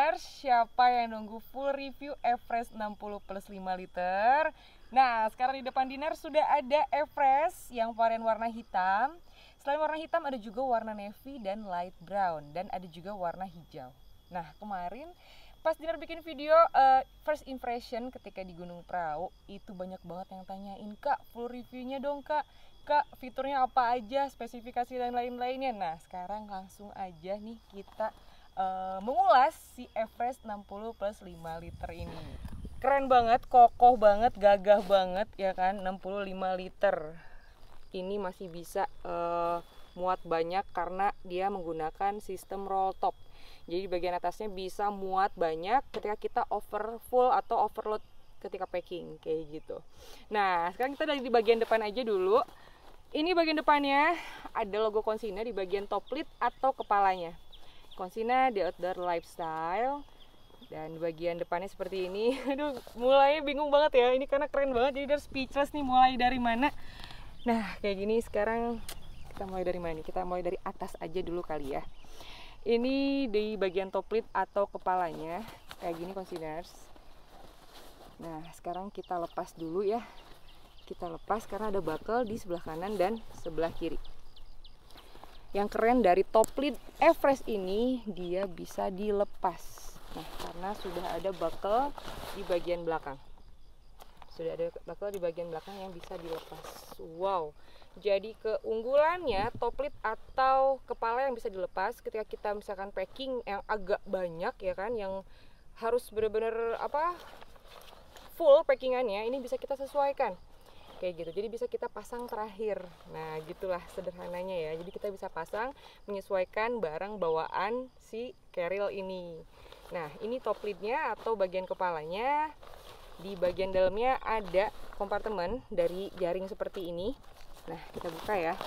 Konsiners, siapa yang nunggu full review Everest 60 plus 5 liter? Nah, sekarang di depan Dinar sudah ada Everest yang varian warna hitam. Selain warna hitam ada juga warna navy dan light brown, dan ada juga warna hijau. Nah, kemarin pas Dinar bikin video first impression ketika di Gunung Prau, itu banyak banget yang tanyain, "Kak, full reviewnya dong, Kak. Kak, fiturnya apa aja, spesifikasi dan lain-lainnya." Nah, sekarang langsung aja nih kita mengulas si Everest 60 plus 5 liter ini. Keren banget, kokoh banget, gagah banget ya kan. 65 liter ini masih bisa muat banyak karena dia menggunakan sistem roll top. Jadi di bagian atasnya bisa muat banyak ketika kita over full atau overload ketika packing kayak gitu. Nah, sekarang kita dari di bagian depan aja dulu. Ini bagian depannya ada logo Konsina di bagian top lid atau kepalanya. Konsina The Outdoor Lifestyle. Dan bagian depannya seperti ini. Aduh, mulai bingung banget ya. Ini karena keren banget, jadi udah speechless nih mulai dari mana. Nah, kayak gini sekarang kita mulai dari mana nih? Kita mulai dari atas aja dulu kali ya. Ini di bagian top lid atau kepalanya. Kayak gini Konsiners. Nah, sekarang kita lepas dulu ya. Kita lepas karena ada buckle di sebelah kanan dan sebelah kiri. Yang keren dari top lid Everest ini, dia bisa dilepas. Nah, karena sudah ada buckle di bagian belakang. Sudah ada buckle di bagian belakang yang bisa dilepas. Wow. Jadi keunggulannya top lid atau kepala yang bisa dilepas ketika kita misalkan packing yang agak banyak ya kan, yang harus benar-benar full packingannya, ini bisa kita sesuaikan. Kayak gitu, jadi bisa kita pasang terakhir. Nah, gitulah sederhananya ya. Jadi kita bisa pasang menyesuaikan barang bawaan si carriel ini. Nah, ini top lidnya atau bagian kepalanya. Di bagian dalamnya ada kompartemen dari jaring seperti ini. Nah, kita buka ya.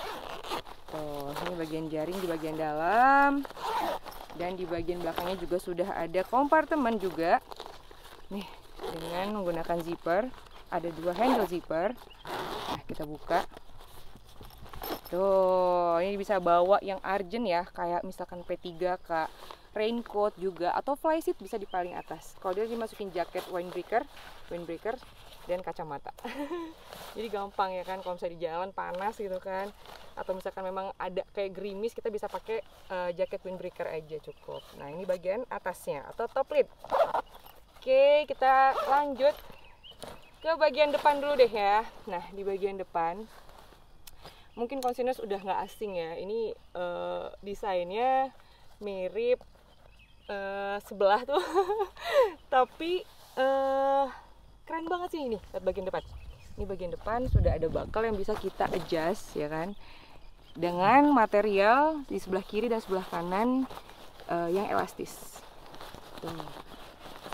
Tuh, ini bagian jaring di bagian dalam. Dan di bagian belakangnya juga sudah ada kompartemen juga. Nih, dengan menggunakan zipper. Ada dua handle zipper. Nah, kita buka. Tuh, ini bisa bawa yang urgent ya, kayak misalkan P3K, raincoat juga, atau flysheet bisa di paling atas. Kalau dia dimasukin jaket windbreaker dan kacamata. Jadi gampang ya kan, kalau misalnya di jalan panas gitu kan, atau misalkan memang ada kayak gerimis, kita bisa pakai jaket windbreaker aja cukup. Nah, ini bagian atasnya atau top lid. Oke, kita lanjut ke bagian depan dulu deh ya. Nah, di bagian depan mungkin Konsiners udah nggak asing ya. Ini desainnya mirip sebelah tuh. Tapi keren banget sih ini bagian depan. Ini bagian depan sudah ada buckle yang bisa kita adjust ya kan, dengan material di sebelah kiri dan sebelah kanan yang elastis. Tuh.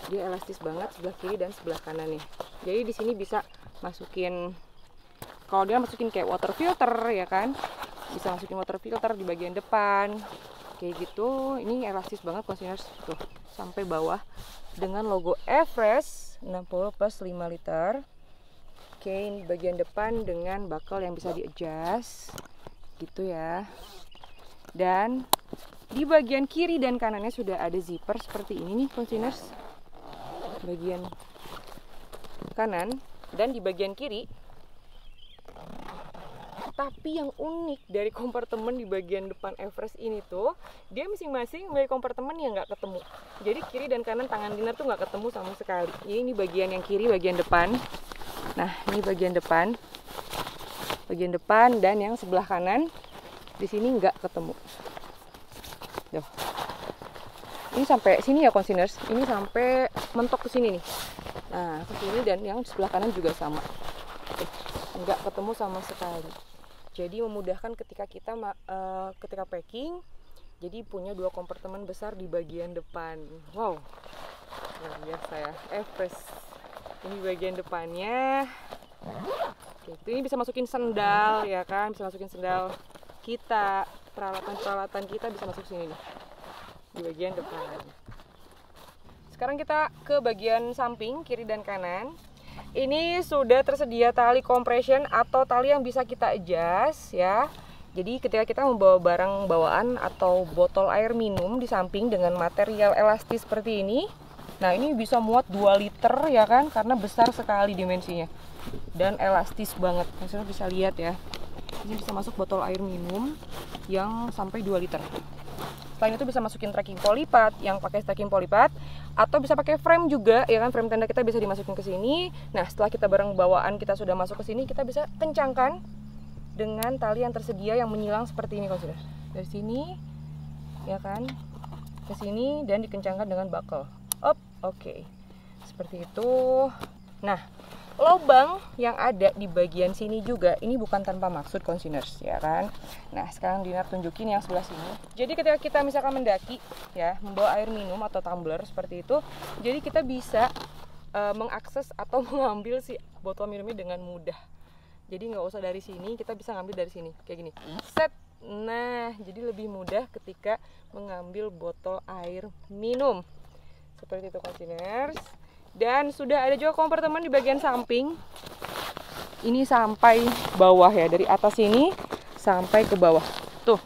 Dia elastis banget sebelah kiri dan sebelah kanan nih. Jadi di sini bisa masukin, kalau dia masukin kayak water filter ya kan, bisa masukin water filter di bagian depan kayak gitu. Ini elastis banget Konsiners tuh sampai bawah dengan logo Everest 60 plus 5 liter. Oke, ini bagian depan dengan buckle yang bisa di adjust gitu ya. Dan di bagian kiri dan kanannya sudah ada zipper seperti ini nih Konsiners. Bagian kanan dan di bagian kiri. Tapi yang unik dari kompartemen di bagian depan Everest ini tuh, dia masing-masing memiliki kompartemen yang nggak ketemu. Jadi kiri dan kanan tangan Dinar tuh nggak ketemu sama sekali. Ini bagian yang kiri bagian depan. Nah, ini bagian depan dan yang sebelah kanan di sini nggak ketemu. Tuh. Ini sampai sini ya Konsiners. Ini sampai mentok ke sini nih. Nah, ke sini dan yang sebelah kanan juga sama. Nggak ketemu sama sekali. Jadi memudahkan ketika kita ketika packing. Jadi punya dua kompartemen besar di bagian depan. Wow. Luar biasa ya. Everest. Ini bagian depannya. Oke, ini bisa masukin sendal ya kan, bisa masukin sendal kita, peralatan-peralatan kita bisa masuk sini nih. Di bagian depan. Sekarang kita ke bagian samping kiri dan kanan. Ini sudah tersedia tali compression atau tali yang bisa kita adjust ya. Jadi ketika kita membawa barang bawaan atau botol air minum di samping dengan material elastis seperti ini, nah ini bisa muat 2 liter ya kan, karena besar sekali dimensinya dan elastis banget. Misalnya bisa lihat ya, ini bisa masuk botol air minum yang sampai 2 liter. Selain itu bisa masukin tracking polipat yang pakai tracking polipat, atau bisa pakai frame juga ya kan, frame tenda kita bisa dimasukin ke sini. Nah setelah kita barang bawaan kita sudah masuk ke sini, kita bisa kencangkan dengan tali yang tersedia yang menyilang seperti ini konselor. Dari sini ya kan ke sini dan dikencangkan dengan buckle. Oke. Seperti itu. Nah, lubang yang ada di bagian sini juga ini bukan tanpa maksud konsiners ya kan. Nah, sekarang Dinar tunjukin yang sebelah sini. Jadi ketika kita misalkan mendaki ya, membawa air minum atau tumbler seperti itu, jadi kita bisa mengakses atau mengambil si botol minumnya dengan mudah. Jadi nggak usah dari sini, kita bisa ngambil dari sini kayak gini. Set. Nah, jadi lebih mudah ketika mengambil botol air minum. Seperti itu konsiners. Dan sudah ada juga kompartemen di bagian samping. Ini sampai bawah ya, dari atas ini sampai ke bawah. Tuh,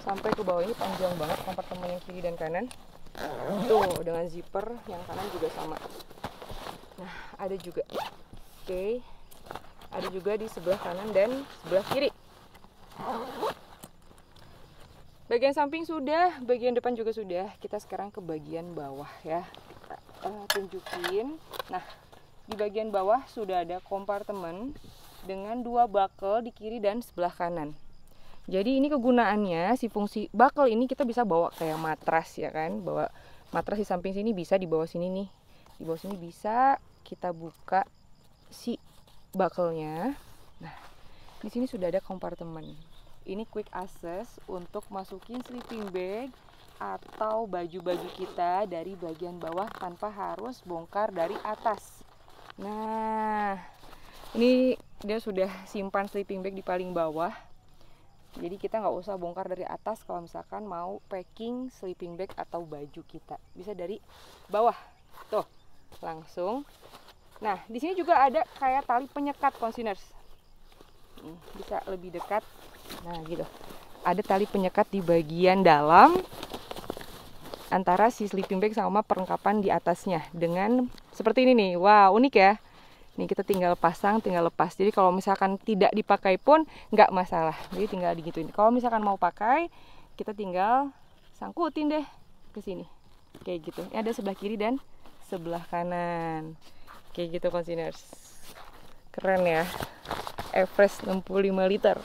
sampai ke bawah ini panjang banget kompartemen yang kiri dan kanan. Tuh, dengan zipper yang kanan juga sama. Nah, ada juga. Oke. Ada juga di sebelah kanan dan sebelah kiri. Bagian samping sudah, bagian depan juga sudah. Kita sekarang ke bagian bawah ya. Kita tunjukin. Nah, di bagian bawah sudah ada kompartemen dengan 2 buckle di kiri dan sebelah kanan. Jadi ini kegunaannya, si fungsi buckle ini kita bisa bawa kayak matras ya kan. Bawa matras di samping sini bisa, di bawah sini nih. Di bawah sini bisa kita buka si buckle-nya. Nah, di sini sudah ada kompartemen. Ini quick access untuk masukin sleeping bag atau baju-baju kita dari bagian bawah tanpa harus bongkar dari atas. Nah, ini dia sudah simpan sleeping bag di paling bawah. Jadi kita nggak usah bongkar dari atas kalau misalkan mau packing sleeping bag atau baju kita. Bisa dari bawah. Tuh, langsung. Nah, di sini juga ada kayak tali penyekat konsiners. Bisa lebih dekat. Nah, gitu. Ada tali penyekat di bagian dalam antara si sleeping bag sama perlengkapan di atasnya dengan seperti ini nih. Wow, unik ya. Nih kita tinggal pasang, tinggal lepas. Jadi kalau misalkan tidak dipakai pun nggak masalah. Jadi tinggal digituin. Kalau misalkan mau pakai, kita tinggal sangkutin deh ke sini. Kayak gitu. Ini ada sebelah kiri dan sebelah kanan. Kayak gitu konsiners. Keren ya. Everest 65 liter.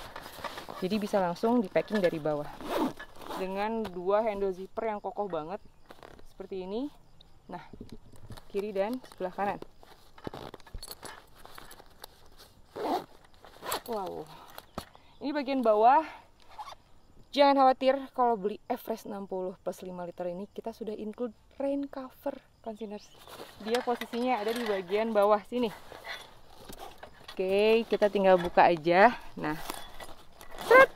Jadi bisa langsung di packing dari bawah. Dengan 2 handle zipper yang kokoh banget. Seperti ini. Nah, kiri dan sebelah kanan. Wow. Ini bagian bawah. Jangan khawatir kalau beli Everest 60 plus 5 liter ini kita sudah include rain cover konsiners. Dia posisinya ada di bagian bawah sini. Oke, kita tinggal buka aja. Nah, set,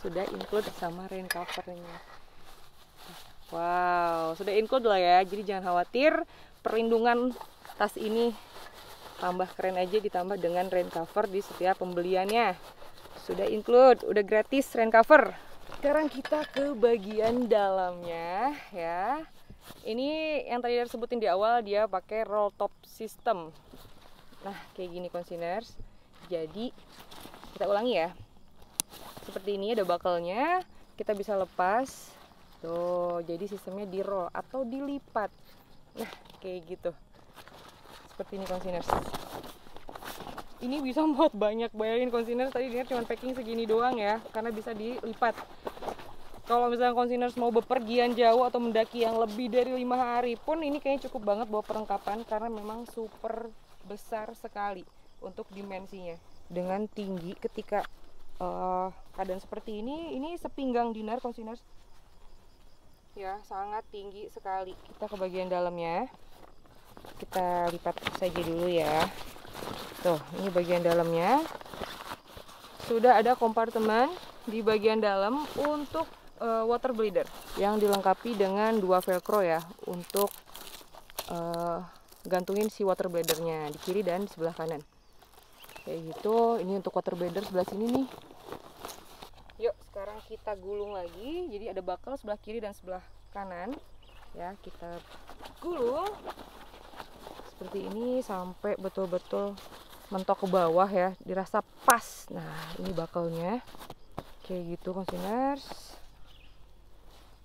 sudah include sama rain covernya. Wow, sudah include lah ya. Jadi jangan khawatir, perlindungan tas ini tambah keren aja ditambah dengan rain cover di setiap pembeliannya. Sudah include, udah gratis rain cover. Sekarang kita ke bagian dalamnya ya. Ini yang tadi saya sebutin di awal, dia pakai roll top system. Nah, kayak gini konsiners. Jadi kita ulangi ya. Seperti ini ada buckle-nya, kita bisa lepas. Tuh, jadi sistemnya di roll atau dilipat. Nah, kayak gitu. Seperti ini konsiners. Ini bisa muat banyak, bayangin konsiners, tadi dia cuma packing segini doang ya, karena bisa dilipat. Kalau misalnya konsiners mau bepergian jauh atau mendaki yang lebih dari 5 hari pun, ini kayaknya cukup banget bawa perlengkapan karena memang super besar sekali untuk dimensinya. Dengan tinggi ketika keadaan seperti ini sepinggang Dinar konsiners. Ya, sangat tinggi sekali. Kita ke bagian dalamnya. Kita lipat saja dulu ya. Tuh, ini bagian dalamnya. Sudah ada kompartemen di bagian dalam untuk water bladder yang dilengkapi dengan 2 velcro ya untuk gantungin si water bladdernya di kiri dan di sebelah kanan. Kayak gitu. Ini untuk water bladder sebelah sini nih. Yuk sekarang kita gulung lagi. Jadi ada bakel sebelah kiri dan sebelah kanan. Ya, kita gulung seperti ini sampai betul-betul mentok ke bawah ya, dirasa pas. Nah, ini bakalnya. Kayak gitu, konsiners.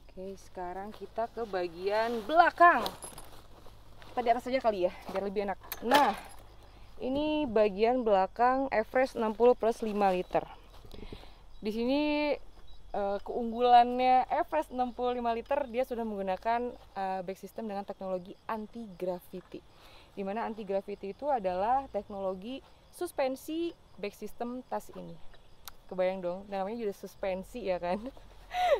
Oke, sekarang kita ke bagian belakang. Kita di atas aja kali ya, biar lebih enak. Nah, ini bagian belakang Everest 60 plus 5 liter. Di sini keunggulannya Everest 65 liter, dia sudah menggunakan back system dengan teknologi anti gravity. Dimana anti gravity itu adalah teknologi suspensi back system tas ini. Kebayang dong, namanya juga suspensi ya kan.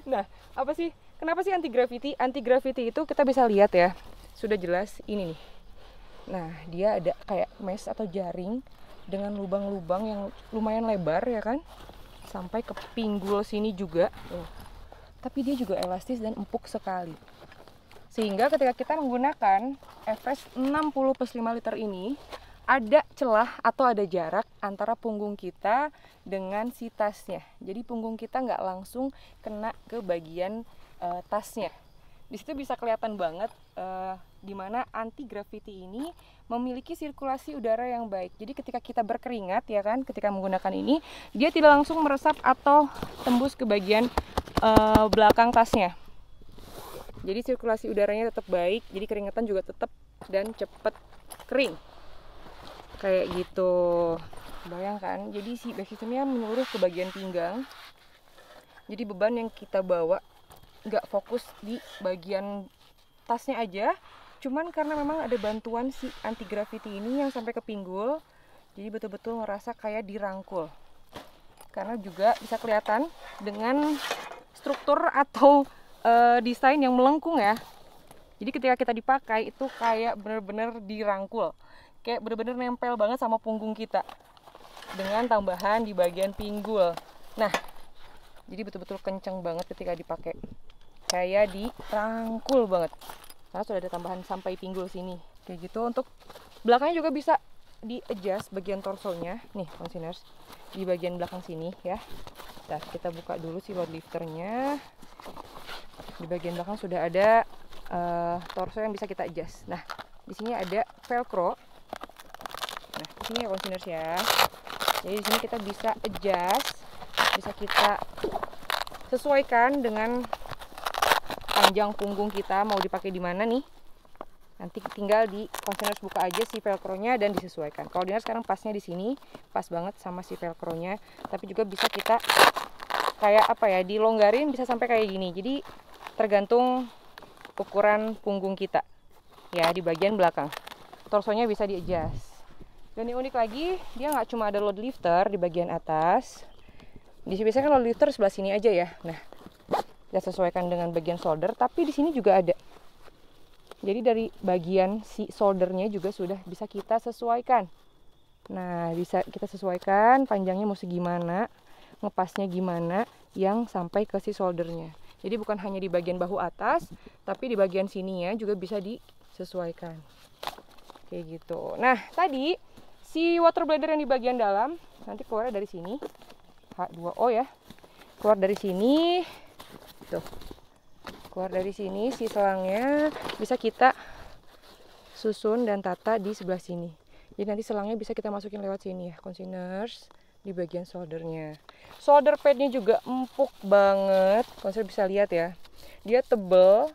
Nah, apa sih? Kenapa sih anti gravity? Anti gravity itu kita bisa lihat ya, sudah jelas ini nih. Nah, dia ada kayak mesh atau jaring dengan lubang-lubang yang lumayan lebar ya kan, sampai ke pinggul sini juga. Tapi dia juga elastis dan empuk sekali. Sehingga ketika kita menggunakan Everest 60 plus 5 liter ini, ada celah atau ada jarak antara punggung kita dengan si tasnya. Jadi punggung kita nggak langsung kena ke bagian tasnya. Di situ bisa kelihatan banget di mana anti gravity ini memiliki sirkulasi udara yang baik. Jadi ketika kita berkeringat ya kan, ketika menggunakan ini, dia tidak langsung meresap atau tembus ke bagian belakang tasnya. Jadi sirkulasi udaranya tetap baik, jadi keringatan juga tetap dan cepat kering. Kayak gitu. Bayangkan, jadi si back systemnya menyeluruh ke bagian pinggang. Jadi beban yang kita bawa nggak fokus di bagian tasnya aja, cuman karena memang ada bantuan si anti gravity ini yang sampai ke pinggul, jadi betul-betul ngerasa kayak dirangkul. Karena juga bisa kelihatan dengan struktur atau desain yang melengkung ya. Jadi ketika kita dipakai itu kayak bener-bener dirangkul, kayak bener-bener nempel banget sama punggung kita, dengan tambahan di bagian pinggul. Nah, jadi betul-betul kenceng banget ketika dipakai, kayak dirangkul banget. Karena sudah ada tambahan sampai pinggul sini. Kayak gitu. Untuk belakangnya juga bisa di-adjust bagian torsonya. Nih, konsiners, di bagian belakang sini ya. Nah, kita buka dulu si load lifternya. Di bagian belakang sudah ada torso yang bisa kita adjust. Nah, di sini ada velcro. Nah, di sini ya konsiners ya. Jadi di sini kita bisa adjust, bisa kita sesuaikan dengan panjang punggung kita mau dipakai di mana nih. Nanti tinggal di konsiners buka aja si velcro-nya dan disesuaikan. Kalau Dinar sekarang pasnya di sini, pas banget sama si velcro-nya. Tapi juga bisa kita kayak apa ya, dilonggarin bisa sampai kayak gini. Jadi tergantung ukuran punggung kita ya di bagian belakang. Torsonya bisa di-adjust. Dan yang unik lagi, dia nggak cuma ada load lifter di bagian atas. Di sini biasanya kan load lifter sebelah sini aja ya. Nah, kita sesuaikan dengan bagian shoulder, tapi di sini juga ada. Jadi dari bagian si shouldernya juga sudah bisa kita sesuaikan. Nah, bisa kita sesuaikan panjangnya mau segimana, ngepasnya gimana, yang sampai ke si shouldernya. Jadi bukan hanya di bagian bahu atas, tapi di bagian sininya juga bisa disesuaikan. Kayak gitu. Nah, tadi si water bladder yang di bagian dalam nanti keluar dari sini. H2O ya. Keluar dari sini. Tuh. Keluar dari sini si selangnya bisa kita susun dan tata di sebelah sini. Jadi nanti selangnya bisa kita masukin lewat sini ya, konsiners, di bagian soldernya. Solder padnya juga empuk banget, konsiners bisa lihat ya. Dia tebel,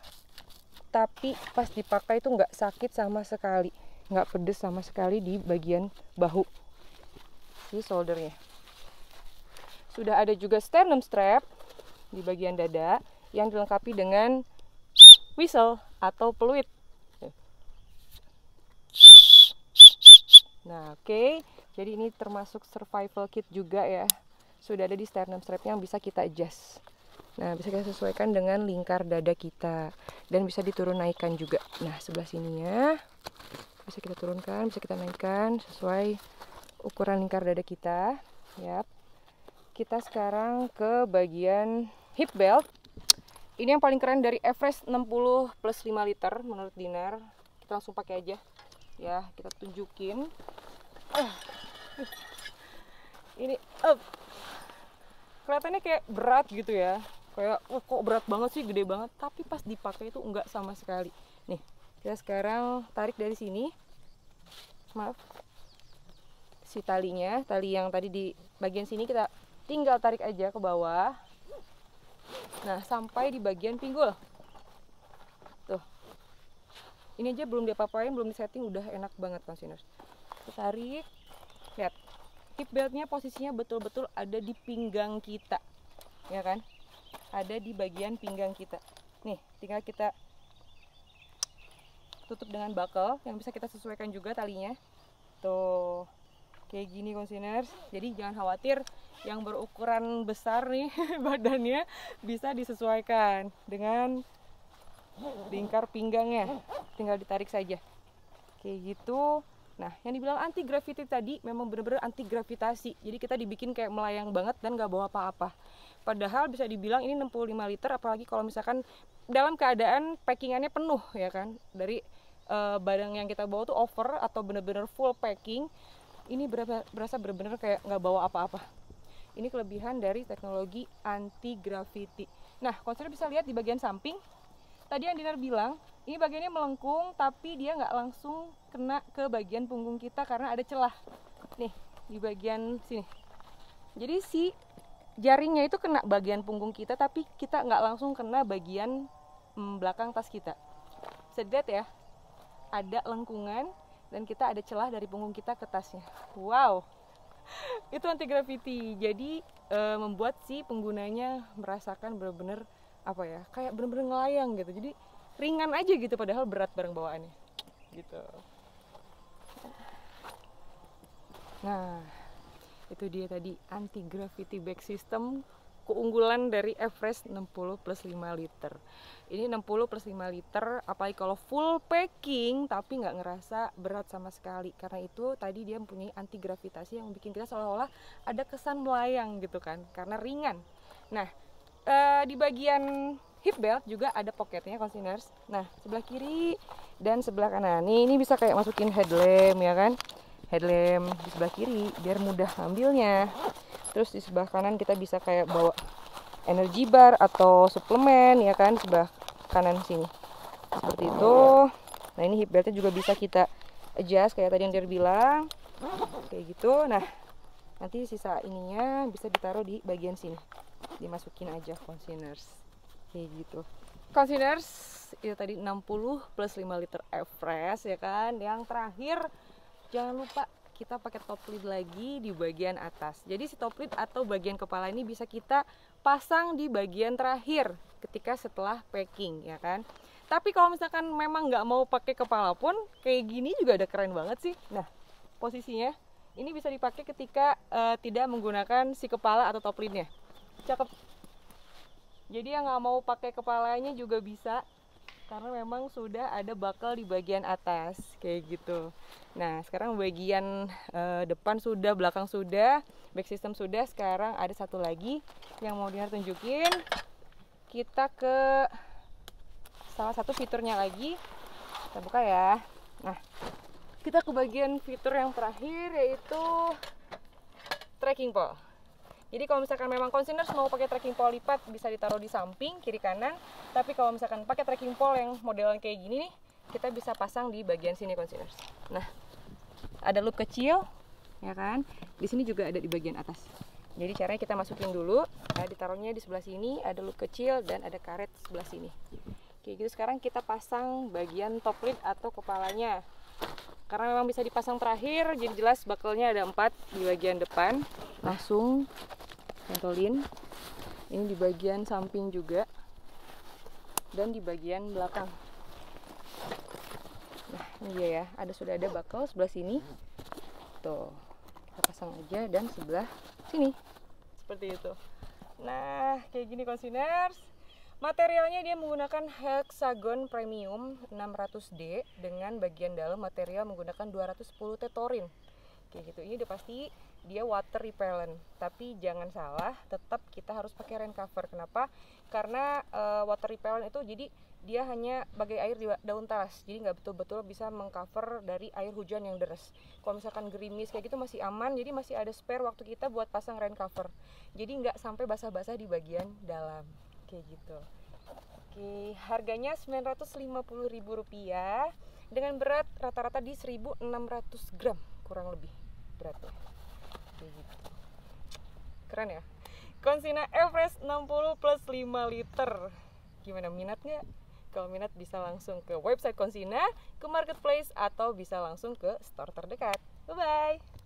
tapi pas dipakai itu nggak sakit sama sekali, nggak pedes sama sekali di bagian bahu. Ini soldernya. Sudah ada juga sternum strap di bagian dada yang dilengkapi dengan whistle atau peluit. Nah, oke. Jadi ini termasuk survival kit juga ya. Sudah ada di sternum strap yang bisa kita adjust. Nah, bisa kita sesuaikan dengan lingkar dada kita dan bisa diturun naikkan juga. Nah, sebelah sininya bisa kita turunkan, bisa kita naikkan sesuai ukuran lingkar dada kita. Yap. Kita sekarang ke bagian hip belt. Ini yang paling keren dari Everest 60 plus 5 liter menurut Dinar. Kita langsung pakai aja. Ya, kita tunjukin. Ini up. kelihatannya kayak berat gitu ya, kayak kok berat banget sih, gede banget, tapi pas dipakai itu enggak sama sekali. Nih, kita sekarang tarik dari sini, maaf, si talinya, tali yang tadi di bagian sini kita tinggal tarik aja ke bawah. Nah, sampai di bagian pinggul. Tuh. Ini aja belum diapa-apain, belum disetting, udah enak banget konsiners. Kita tarik. Lihat. Hip beltnya posisinya betul-betul ada di pinggang kita. Ya kan? Ada di bagian pinggang kita. Nih, tinggal kita tutup dengan buckle yang bisa kita sesuaikan juga talinya. Tuh. Kayak gini konsiners. Jadi jangan khawatir, yang berukuran besar nih badannya bisa disesuaikan dengan lingkar pinggangnya, tinggal ditarik saja kayak gitu. Nah, yang dibilang anti gravity tadi memang benar-benar anti gravitasi, jadi kita dibikin kayak melayang banget dan nggak bawa apa-apa. Padahal bisa dibilang ini 65 liter, apalagi kalau misalkan dalam keadaan packingannya penuh ya kan, dari barang yang kita bawa tuh over atau benar-benar full packing, ini berasa benar-benar kayak nggak bawa apa-apa. Ini kelebihan dari teknologi anti gravity. Nah, konselor bisa lihat di bagian samping. Tadi yang Dinar bilang, ini bagiannya melengkung, tapi dia nggak langsung kena ke bagian punggung kita karena ada celah. Nih, di bagian sini. Jadi si jaringnya itu kena bagian punggung kita, tapi kita nggak langsung kena bagian belakang tas kita. Bisa dilihat ya, ada lengkungan dan kita ada celah dari punggung kita ke tasnya. Wow! Itu anti gravity, jadi membuat si penggunanya merasakan benar-benar apa ya, kayak benar-benar ngelayang gitu, jadi ringan aja gitu, padahal berat barang bawaannya gitu. Nah, itu dia tadi anti gravity bag system, keunggulan dari Everest 60 plus 5 liter. Ini 60 plus 5 liter, apalagi kalau full packing tapi nggak ngerasa berat sama sekali. Karena itu tadi dia mempunyai anti gravitasi yang bikin kita seolah-olah ada kesan melayang gitu kan, karena ringan. Nah, di bagian hip belt juga ada pocketnya konsiners. Nah, sebelah kiri dan sebelah kanan. Ini bisa kayak masukin headlamp ya kan. Headlamp di sebelah kiri biar mudah ngambilnya. Terus di sebelah kanan kita bisa kayak bawa energy bar atau suplemen ya kan, sebelah kanan sini. Seperti itu. Nah, ini hip beltnya juga bisa kita adjust kayak tadi yang dia bilang. Kayak gitu. Nah, nanti sisa ininya bisa ditaruh di bagian sini. Dimasukin aja konsiners. Kayak gitu. Konsiners, itu tadi 60 plus 5 liter Everest ya kan. Yang terakhir, jangan lupa kita pakai top lid lagi di bagian atas. Jadi si top lid atau bagian kepala ini bisa kita pasang di bagian terakhir ketika setelah packing ya kan. Tapi kalau misalkan memang nggak mau pakai kepala pun, kayak gini juga ada keren banget sih. Nah, posisinya ini bisa dipakai ketika tidak menggunakan si kepala atau top lidnya. Cakep. Jadi yang nggak mau pakai kepalanya juga bisa, karena memang sudah ada buckle di bagian atas kayak gitu. Nah, sekarang bagian depan sudah, belakang sudah, back system sudah. Sekarang ada satu lagi yang mau Dinar tunjukin. Kita ke salah satu fiturnya lagi. Kita buka ya. Nah, kita ke bagian fitur yang terakhir, yaitu trekking pole. Jadi kalau misalkan memang konsiners mau pakai trekking pole lipat, bisa ditaruh di samping kiri kanan. Tapi kalau misalkan pakai trekking pole yang modelan kayak gini nih, kita bisa pasang di bagian sini konsiners. Nah, ada loop kecil ya kan, di sini juga ada di bagian atas. Jadi caranya kita masukin dulu, ditaruhnya di sebelah sini, ada loop kecil dan ada karet sebelah sini kayak gitu. Sekarang kita pasang bagian top lid atau kepalanya, karena memang bisa dipasang terakhir, jadi jelas buckle-nya ada 4 di bagian depan. Langsung pentolin ini di bagian samping juga dan di bagian belakang. Nah, ini dia ya, sudah ada buckle sebelah sini. Tuh, kita pasang aja dan sebelah sini. Seperti itu. Nah, kayak gini konsiners. Materialnya dia menggunakan hexagon premium 600D dengan bagian dalam material menggunakan 210 tetorin. Kayak gitu. Ini udah pasti dia water repellent. Tapi jangan salah, tetap kita harus pakai rain cover. Kenapa? Karena water repellent itu jadi dia hanya bagai air di daun talas, jadi nggak betul-betul bisa mengcover dari air hujan yang deras. Kalau misalkan gerimis kayak gitu masih aman, jadi masih ada spare waktu kita buat pasang rain cover, jadi nggak sampai basah-basah di bagian dalam kayak gitu. Oke, harganya Rp950.000 dengan berat rata-rata di 1.600 gram kurang lebih beratnya kayak gitu. Keren ya, Consina Everest 60 plus 5 liter. Gimana, minat nggak? Kalau minat bisa langsung ke website Consina, ke marketplace, atau bisa langsung ke store terdekat. Bye bye.